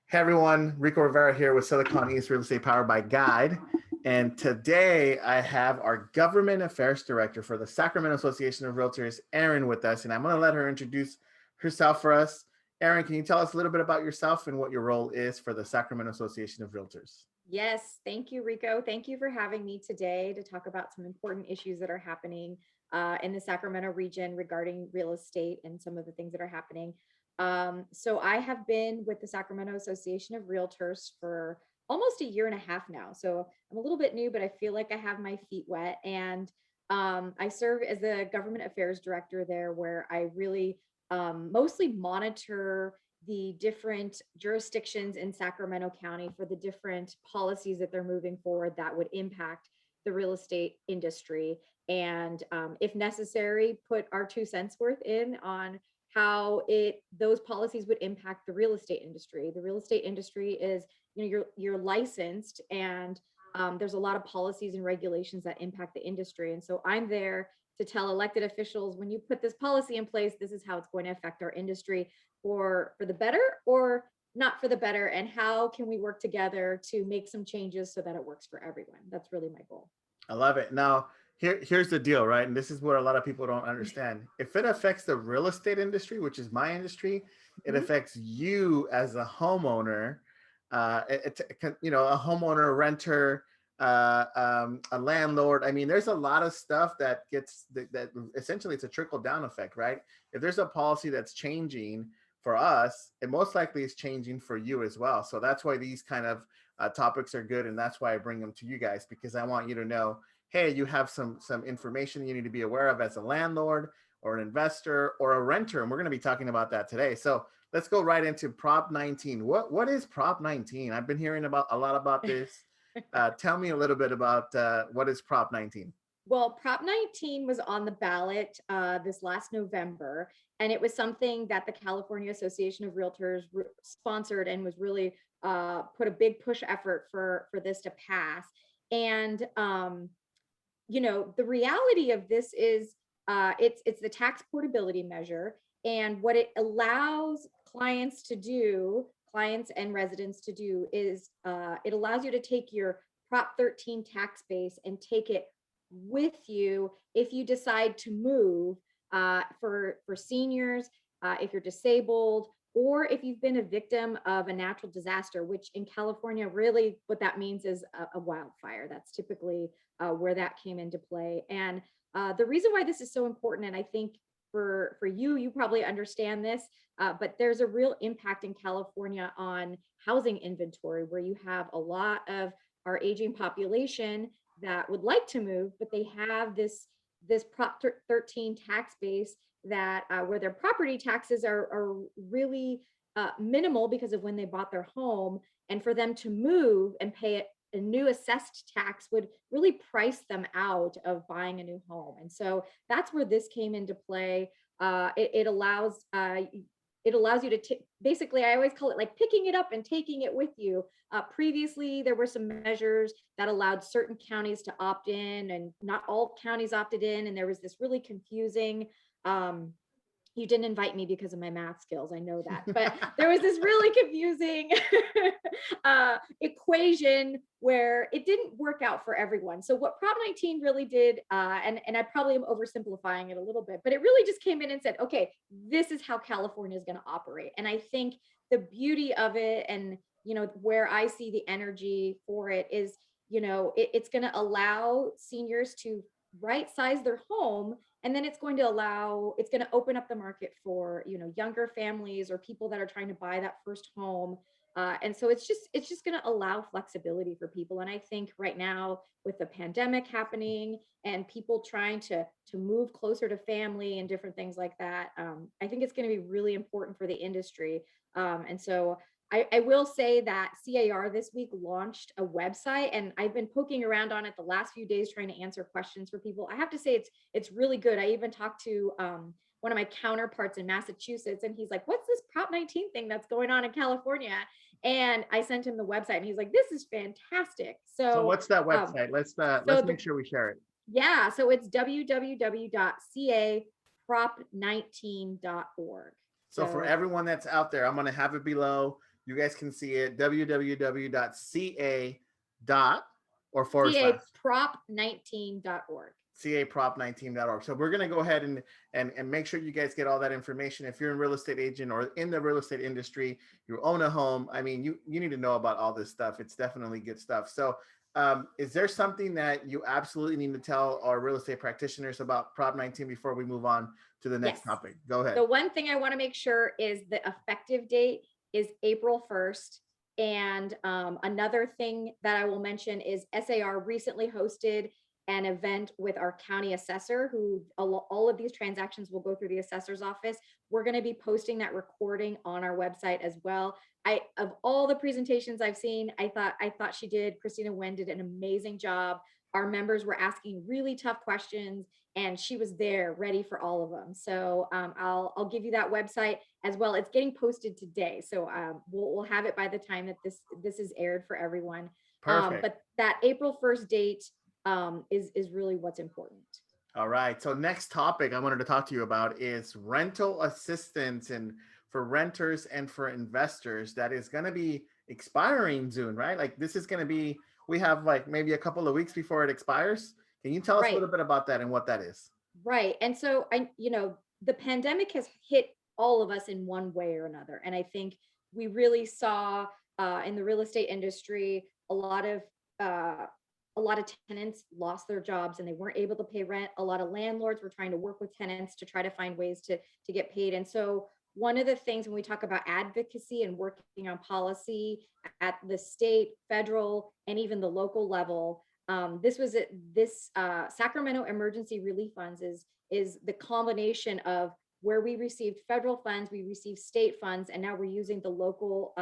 Hey everyone, Rico Rivera here with Silicon East Real Estate Powered by Guide. And today I have our Government Affairs Director for the Sacramento Association of Realtors, Erin, with us. And I'm going to let her introduce herself for us. Erin, can you tell us a little bit about yourself and what your role is for the Sacramento Association of Realtors? Yes, thank you, Rico. Thank you for having me today to talk about some important issues that are happening in the Sacramento region regarding real estate and some of the things that are happening. So I have been with the Sacramento Association of Realtors for almost a year and a half now. So I'm a little bit new, but I feel like I have my feet wet. And I serve as the government affairs director there, where I really mostly monitor the different jurisdictions in Sacramento County for the different policies that they're moving forward that would impact the real estate industry. And if necessary, put our 2 cents worth in on how those policies would impact the real estate industry. The real estate industry is, you're licensed, and there's a lot of policies and regulations that impact the industry. And so I'm there to tell elected officials, when you put this policy in place, this is how it's going to affect our industry for the better or not for the better, and how can we work together to make some changes so that it works for everyone. That's really my goal. I love it. Now, here's the deal, right? And this is what a lot of people don't understand. If it affects the real estate industry, which is my industry, it Mhm. affects you as a homeowner, a homeowner, a renter, a landlord. I mean, there's a lot of stuff that essentially it's a trickle down effect, right? If there's a policy that's changing for us, it most likely is changing for you as well. So that's why these kind of topics are good, and that's why I bring them to you guys, because I want you to know, hey, you have some information you need to be aware of as a landlord or an investor or a renter, and we're going to be talking about that today. So let's go right into Prop 19. What is Prop 19? I've been hearing about a lot about this. Tell me a little bit about what is Prop 19. Well, Prop 19 was on the ballot this last November, and it was something that the California Association of Realtors sponsored and was really put a big push effort for this to pass. And the reality of this is it's the tax portability measure, and what it allows clients and residents to do is it allows you to take your Prop 13 tax base and take it with you if you decide to move, for seniors, if you're disabled, or if you've been a victim of a natural disaster, which in California, really what that means is a wildfire. That's typically where that came into play. And the reason why this is so important, and I think for you probably understand this, but there's a real impact in California on housing inventory, where you have a lot of our aging population that would like to move, but they have this Prop 13 tax base that where their property taxes are really minimal because of when they bought their home, and for them to move and pay a new assessed tax would really price them out of buying a new home. And so that's where this came into play. It allows you to basically, I always call it like picking it up and taking it with you. Previously, there were some measures that allowed certain counties to opt in, and not all counties opted in. And there was this really confusing, you didn't invite me because of my math skills, I know that, but there was this really confusing equation where it didn't work out for everyone. So what Prop 19 really did, and I probably am oversimplifying it a little bit, but it really just came in and said, okay, this is how California is going to operate. And I think the beauty of it, and where I see the energy for it is, it's going to allow seniors to right size their home, and then it's going to open up the market for younger families or people that are trying to buy that first home. And so it's just going to allow flexibility for people. And I think right now, with the pandemic happening and people trying to move closer to family and different things like that, I think it's going to be really important for the industry. And so I will say that CAR this week launched a website, and I've been poking around on it the last few days trying to answer questions for people. I have to say it's really good. I even talked to one of my counterparts in Massachusetts, and he's like, "What's this Prop 19 thing that's going on in California?" And I sent him the website, and he's like, "This is fantastic." So So, what's that um, website? Let's so make sure we share it. yeah, so it's www.caprop19.org. So for So everyone that's out there, I'm going to have it below. You guys can see it www.ca dot or forward slash caprop19.org. caprop19.org. So we're going to go ahead and make sure you guys get all that information. If you're a real estate agent or in the real estate industry, you own a home, I mean, you need to know about all this stuff. It's definitely good stuff. So is there something that you absolutely need to tell our real estate practitioners about Prop 19 before we move on to the next Yes. topic? Go ahead. The one thing I want to make sure is the effective date is April 1st. And another thing that I will mention is SAR recently hosted an event with our county assessor, who all of these transactions will go through the assessor's office. We're going to be posting that recording on our website as well. Of all the presentations I've seen, I thought Christina Wen did an amazing job. Our members were asking really tough questions, and she was there ready for all of them. So I'll give you that website as well. It's getting posted today, so we'll have it by the time that this is aired for everyone. Perfect. But that April 1st date is really what's important. All right. So next topic I wanted to talk to you about is rental assistance, and for renters and for investors, that is going to be expiring soon, right? Like this is going to be, we have like maybe a couple of weeks before it expires. Can you tell us a Right. little bit about that and what that is? Right. And so the pandemic has hit all of us in one way or another. And I think we really saw in the real estate industry uh, a lot of tenants lost their jobs and they weren't able to pay rent. A lot of landlords were trying to work with tenants to try to find ways to get paid. And so one of the things when we talk about advocacy and working on policy at the state, federal, and even the local level, this Sacramento Emergency Relief Funds is the combination of where we received federal funds, we received state funds, and now we're using the local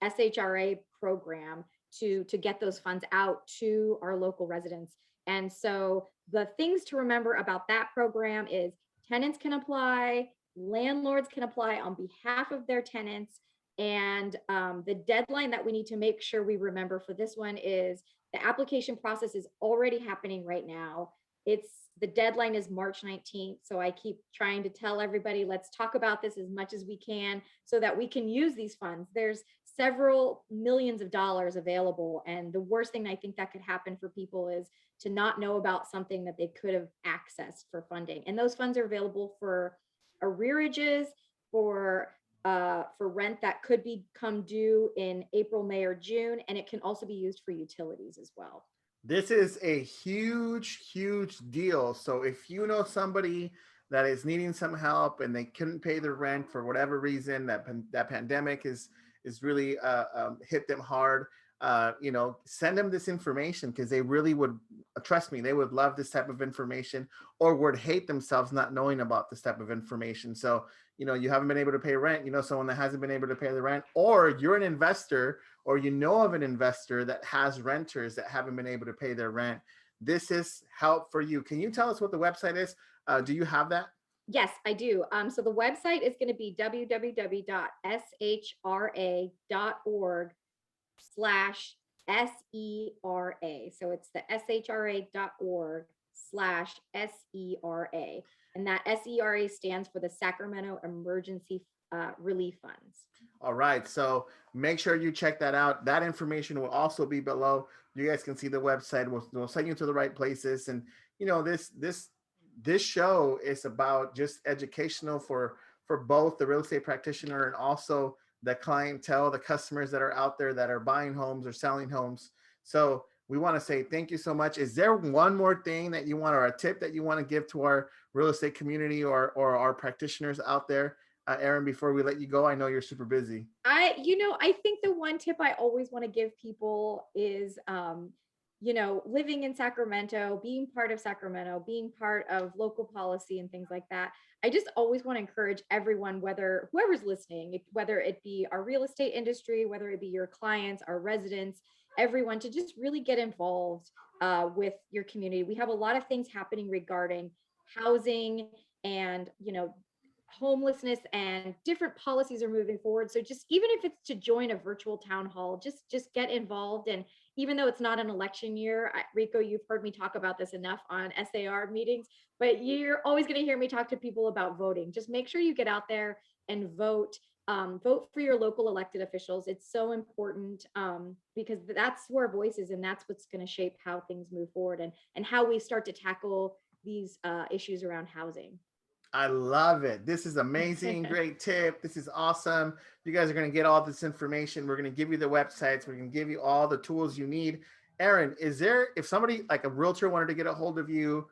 SHRA program to get those funds out to our local residents. And so the things to remember about that program is tenants can apply, landlords can apply on behalf of their tenants. And the deadline that we need to make sure we remember for this one is the application process is already happening right now. The deadline is March 19th. So I keep trying to tell everybody, let's talk about this as much as we can so that we can use these funds. There's several millions of dollars available. And the worst thing I think that could happen for people is to not know about something that they could have accessed for funding. And those funds are available for arrearages, for rent that could become due in April, May, or June, and it can also be used for utilities as well. This is a huge, huge deal. So if you know somebody that is needing some help and they couldn't pay their rent for whatever reason, that pandemic is really hit them hard. Send them this information because they really would, trust me, they would love this type of information, or would hate themselves not knowing about this type of information. So, you haven't been able to pay rent, someone that hasn't been able to pay the rent, or you're an investor, or you know of an investor that has renters that haven't been able to pay their rent. This is help for you. Can you tell us what the website is? Do you have that? Yes, I do. So the website is going to be www.shra.org/SERA. So it's the shra.org/SERA. And that SERA stands for the Sacramento Emergency Relief Funds. All right. So make sure you check that out. That information will also be below. You guys can see the website. We'll send you to the right places. And this show is about just educational for both the real estate practitioner and also the clientele, the customers that are out there that are buying homes or selling homes. So we want to say thank you so much. Is there one more thing that you want, or a tip that you want to give to our real estate community or our practitioners out there, Erin, before we let you go? I know you're super busy. I think the one tip I always want to give people is, living in Sacramento, being part of Sacramento, being part of local policy and things like that. I just always want to encourage everyone, whoever's listening, whether it be our real estate industry, whether it be your clients, our residents, everyone, to just really get involved with your community. We have a lot of things happening regarding housing and, homelessness, and different policies are moving forward. So just even if it's to join a virtual town hall, just get involved. And even though it's not an election year, Rico, you've heard me talk about this enough on SAR meetings, but you're always going to hear me talk to people about voting. Just make sure you get out there and vote. vote for your local elected officials. It's so important, because that's who our voice is, and that's what's going to shape how things move forward, and how we start to tackle these issues around housing. I love it. This is amazing. Great tip. This is awesome. You guys are going to get all this information. We're going to give you the websites. We're going to give you all the tools you need. Erin, is there, if somebody like a realtor wanted to get a hold of you,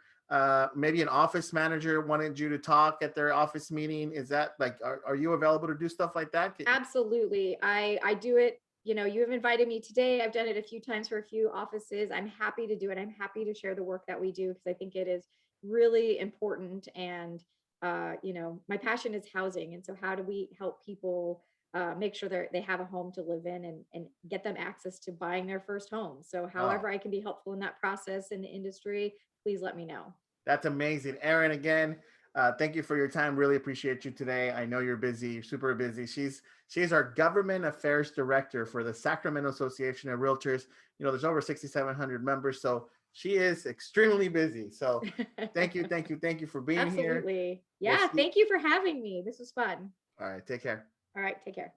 maybe an office manager wanted you to talk at their office meeting, is that like, are you available to do stuff like that? Absolutely. I do it. You have invited me today. I've done it a few times for a few offices. I'm happy to do it. I'm happy to share the work that we do, because I think it is really important. And my passion is housing. And so how do we help people make sure that they have a home to live in, and get them access to buying their first home? So Oh, however I can be helpful in that process in the industry, please let me know. that's amazing. Erin, again, thank you for your time. Really appreciate you today. I know you're busy, you're super busy. She's our government affairs director for the Sacramento Association of Realtors. There's over 6,700 members, so she is extremely busy. So thank you for being here. Absolutely. We'll Yeah. see. Thank you for having me. This was fun. All right, take care. All right. Take care.